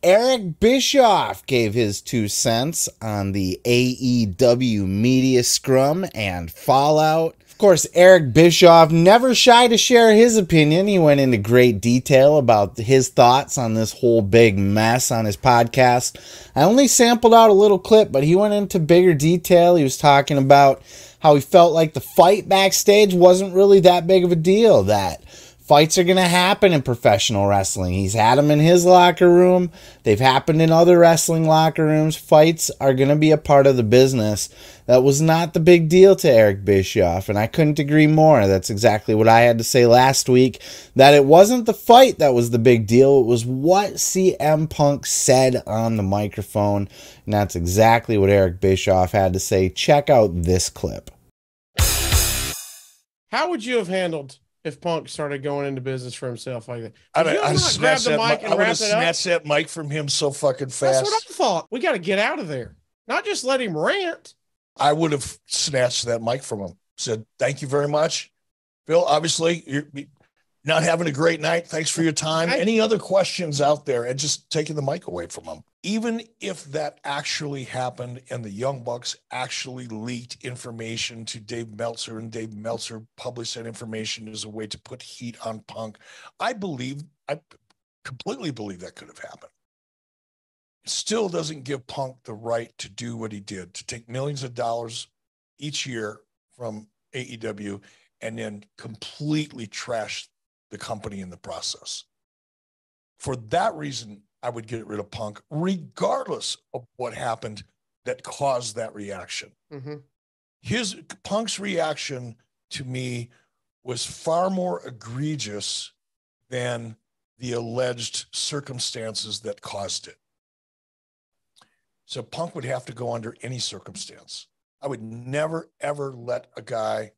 Eric Bischoff gave his 2 cents on the AEW Media Scrum and Fallout. Of course, Eric Bischoff never shy to share his opinion. He went into great detail about his thoughts on this whole big mess on his podcast. I only sampled out a little clip, but he went into bigger detail. He was talking about how he felt like the fight backstage wasn't really that big of a deal, that fights are going to happen in professional wrestling. He's had them in his locker room. They've happened in other wrestling locker rooms. Fights are going to be a part of the business. That was not the big deal to Eric Bischoff, and I couldn't agree more. That's exactly what I had to say last week, that it wasn't the fight that was the big deal. It was what CM Punk said on the microphone, and that's exactly what Eric Bischoff had to say. Check out this clip. How would you have handled if Punk started going into business for himself like that? I'd have snatched that mic from him so fucking fast. That's what I thought. We got to get out of there. Not just let him rant. I would have snatched that mic from him. Said, thank you very much. Bill, obviously, you're not having a great night. Thanks for your time. Any other questions out there? And just taking the mic away from him. Even if that actually happened and the Young Bucks actually leaked information to Dave Meltzer and Dave Meltzer published that information as a way to put heat on Punk, I completely believe that could have happened. It still doesn't give Punk the right to do what he did, to take millions of dollars each year from AEW and then completely trash the company in the process. For that reason, I would get rid of Punk, regardless of what happened that caused that reaction. Mm-hmm. Punk's reaction to me was far more egregious than the alleged circumstances that caused it. So Punk would have to go under any circumstance. I would never, ever let a guy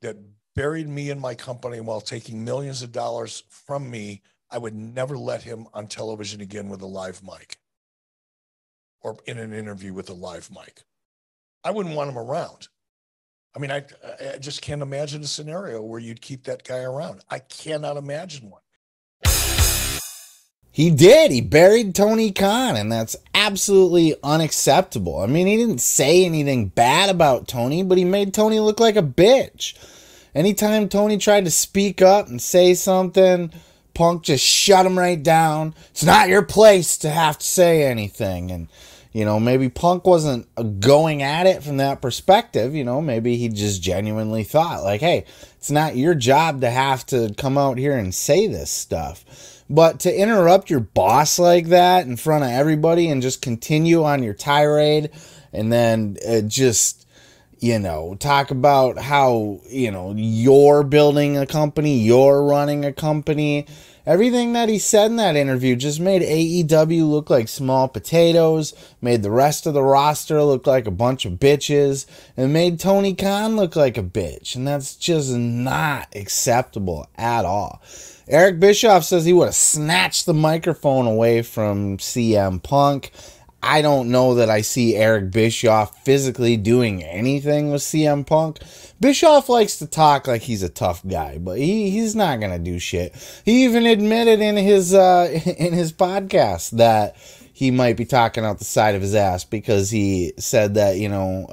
that buried me in my company while taking millions of dollars from me, I would never let him on television again with a live mic or in an interview with a live mic. I wouldn't want him around. I mean, I just can't imagine a scenario where you'd keep that guy around. I cannot imagine one. He did. He buried Tony Khan, and that's absolutely unacceptable. I mean, he didn't say anything bad about Tony, but he made Tony look like a bitch. Anytime Tony tried to speak up and say something, Punk just shut him right down. It's not your place to have to say anything. And, you know, maybe Punk wasn't going at it from that perspective. You know, maybe he just genuinely thought, like, hey, it's not your job to have to come out here and say this stuff. But to interrupt your boss like that in front of everybody and just continue on your tirade and then just, you know, talk about how, you know, you're building a company, you're running a company. Everything that he said in that interview just made AEW look like small potatoes, made the rest of the roster look like a bunch of bitches, and made Tony Khan look like a bitch. And that's just not acceptable at all. Eric Bischoff says he would have snatched the microphone away from CM Punk. I don't know that I see Eric Bischoff physically doing anything with CM Punk. Bischoff likes to talk like he's a tough guy, but he's not going to do shit. He even admitted in his podcast that he might be talking out the side of his ass because he said that, you know,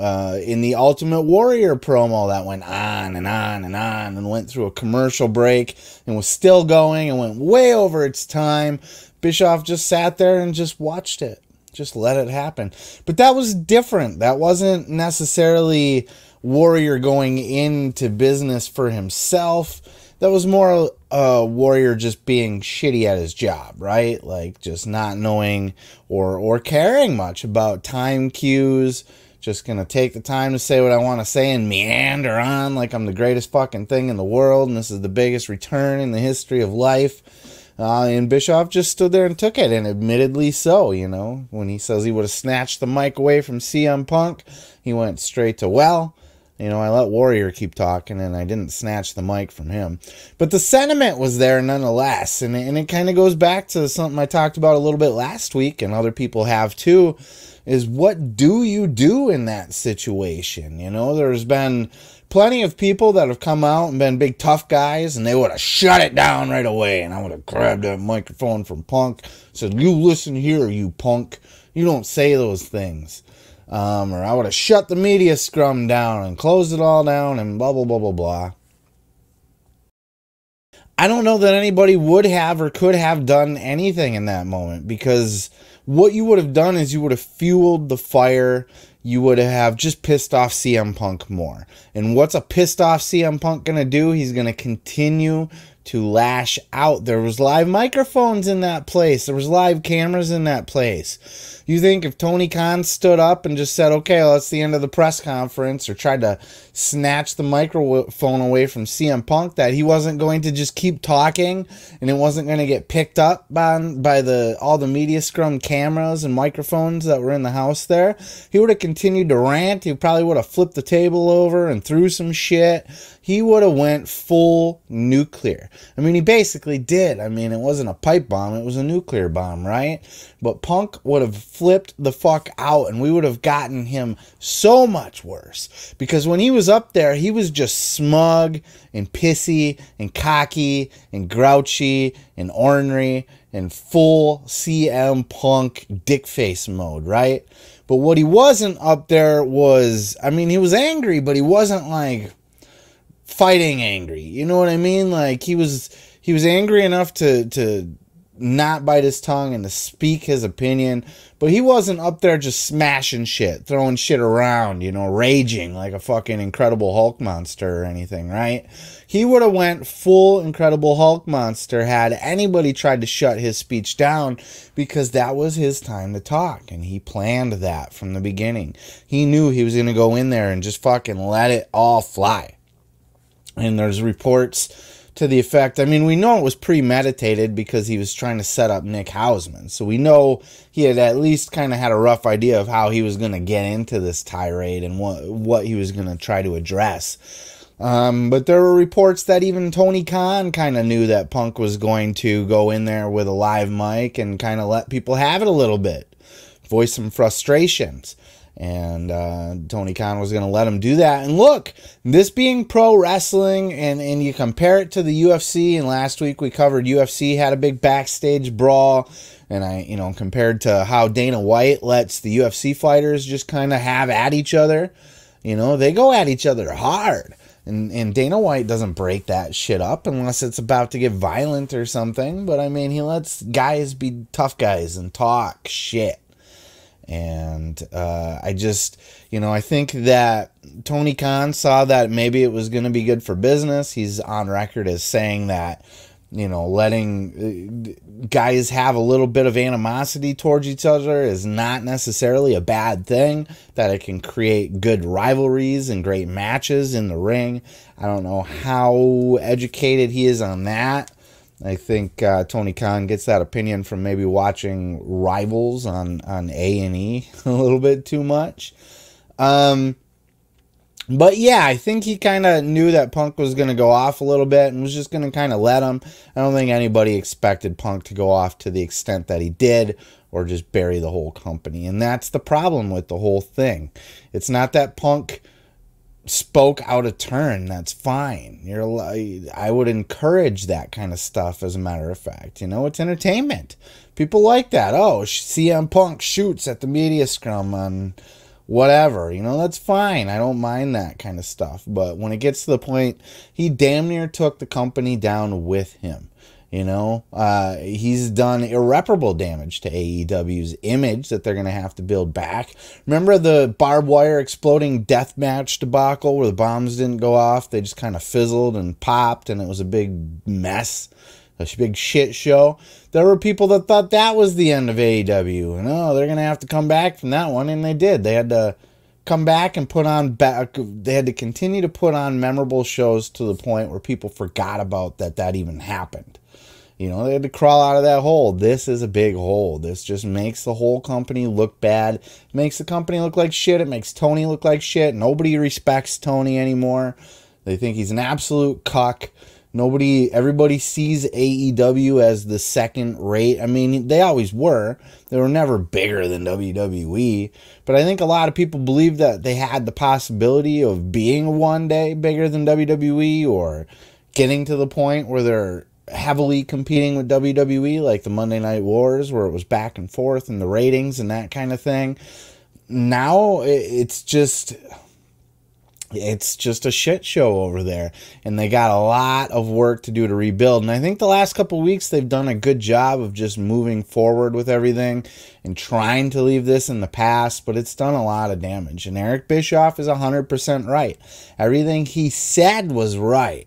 in the Ultimate Warrior promo that went on and on and on and went through a commercial break and was still going and went way over its time. Bischoff just sat there and just watched it. Just let it happen. But that was different. That wasn't necessarily Warrior going into business for himself. That was more Warrior just being shitty at his job, right? Like just not knowing or caring much about time cues. Just going to take the time to say what I want to say and meander on like I'm the greatest fucking thing in the world and this is the biggest return in the history of life. And Bischoff just stood there and took it, and admittedly so, you know. When he says he would have snatched the mic away from CM Punk, he went straight to, well, you know, I let Warrior keep talking, and I didn't snatch the mic from him. But the sentiment was there nonetheless, and it kind of goes back to something I talked about a little bit last week, and other people have too, is what do you do in that situation? You know, there's been plenty of people that have come out and been big tough guys, and they would have shut it down right away, and I would have grabbed that microphone from Punk, said, you listen here, you punk. You don't say those things. Or I would have shut the media scrum down and closed it all down and blah, blah, blah, blah, blah. I don't know that anybody would have or could have done anything in that moment, because what you would have done is you would have fueled the fire. You would have just pissed off CM Punk more. And what's a pissed off CM Punk going to do? He's going to continue to lash out. There was live microphones in that place. There was live cameras in that place. You think if Tony Khan stood up and just said, okay, well, that's the end of the press conference, or tried to snatch the microphone away from CM Punk, that he wasn't going to just keep talking and it wasn't going to get picked up by all the media scrum cameras and microphones that were in the house there? He would have continued to rant. He probably would have flipped the table over and threw some shit. He would have went full nuclear. I mean, he basically did. I mean, it wasn't a pipe bomb. It was a nuclear bomb, right? But Punk would have flipped the fuck out, and we would have gotten him so much worse. Because when he was up there, he was just smug and pissy and cocky and grouchy and ornery and full CM Punk dickface mode, right? But what he wasn't up there was, I mean, he was angry, but he wasn't like fighting angry. You know what I mean? Like he was angry enough to not bite his tongue and to speak his opinion, but he wasn't up there just smashing shit, throwing shit around, you know, raging like a fucking Incredible Hulk monster or anything, right? He would have went full Incredible Hulk monster had anybody tried to shut his speech down, because that was his time to talk, and he planned that from the beginning. He knew he was going to go in there and just fucking let it all fly. And there's reports to the effect, I mean, we know it was premeditated because he was trying to set up Nick Hausman. So we know he had at least kind of had a rough idea of how he was going to get into this tirade and what he was going to try to address. But there were reports that even Tony Khan kind of knew that Punk was going to go in there with a live mic and kind of let people have it a little bit, voice some frustrations. And Tony Khan was going to let him do that. And look, this being pro wrestling, and you compare it to the UFC, and last week we covered UFC had a big backstage brawl, and I compared to how Dana White lets the UFC fighters just kind of have at each other. They go at each other hard. And Dana White doesn't break that shit up unless it's about to get violent or something. But I mean, he lets guys be tough guys and talk shit. And I think that Tony Khan saw that maybe it was going to be good for business. He's on record as saying that, letting guys have a little bit of animosity towards each other is not necessarily a bad thing, that it can create good rivalries and great matches in the ring. I don't know how educated he is on that. I think Tony Khan gets that opinion from maybe watching Rivals on A&E a little bit too much. But yeah, I think he kind of knew that Punk was going to go off a little bit and was just going to kind of let him. I don't think anybody expected Punk to go off to the extent that he did, or just bury the whole company. And that's the problem with the whole thing. It's not that Punk spoke out of turn. That's fine. I would encourage that kind of stuff, as a matter of fact. It's entertainment. People like that. Oh, CM Punk shoots at the media scrum on whatever. That's fine. I don't mind that kind of stuff. But when it gets to the point, he damn near took the company down with him. He's done irreparable damage to AEW's image that they're going to have to build back. Remember the barbed wire exploding deathmatch debacle where the bombs didn't go off? They just kind of fizzled and popped, and it was a big mess, a big shit show. There were people that thought that was the end of AEW, and they're going to have to come back from that one, and they did. They had to come back and they had to continue to put on memorable shows to the point where people forgot about that even happened. They had to crawl out of that hole. This is a big hole. This just makes the whole company look bad. It makes the company look like shit. It makes Tony look like shit. Nobody respects Tony anymore. They think he's an absolute cuck. Everybody sees AEW as the second rate. I mean, they always were. They were never bigger than WWE. But I think a lot of people believe that they had the possibility of being one day bigger than WWE, or getting to the point where they're heavily competing with WWE, like the Monday Night Wars, where it was back and forth and the ratings and that kind of thing. Now it's just a shit show over there, and they got a lot of work to do to rebuild. And I think the last couple of weeks they've done a good job of just moving forward with everything and trying to leave this in the past, but it's done a lot of damage. And Eric Bischoff is 100% right. Everything he said was right.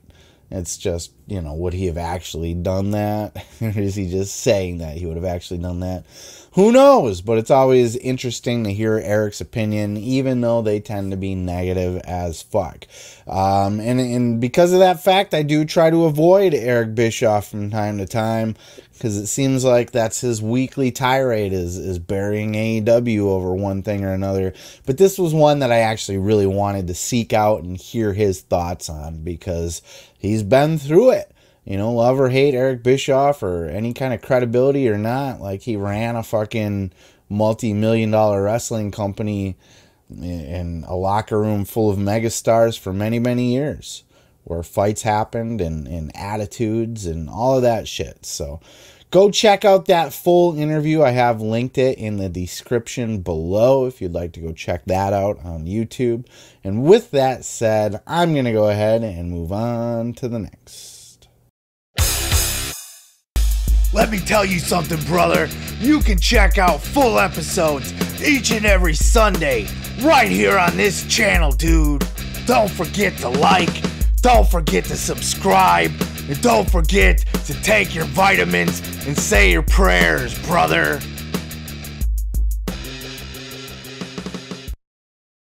It's just, would he have actually done that? Or is he just saying that he would have actually done that? Who knows? But it's always interesting to hear Eric's opinion, even though they tend to be negative as fuck. And because of that fact, I do try to avoid Eric Bischoff from time to time, because it seems like that's his weekly tirade, is burying AEW over one thing or another. But this was one that I actually really wanted to seek out and hear his thoughts on, because he's been through it. Love or hate Eric Bischoff, or any kind of credibility or not, like, he ran a fucking multi-million-dollar wrestling company in a locker room full of megastars for many, many years, where fights happened and attitudes and all of that shit. So go check out that full interview. I have linked it in the description below if you'd like to go check that out on YouTube. And with that said, I'm going to go ahead and move on to the next. Let me tell you something, brother. You can check out full episodes each and every Sunday right here on this channel, dude. Don't forget to like, don't forget to subscribe, and don't forget to take your vitamins and say your prayers, brother.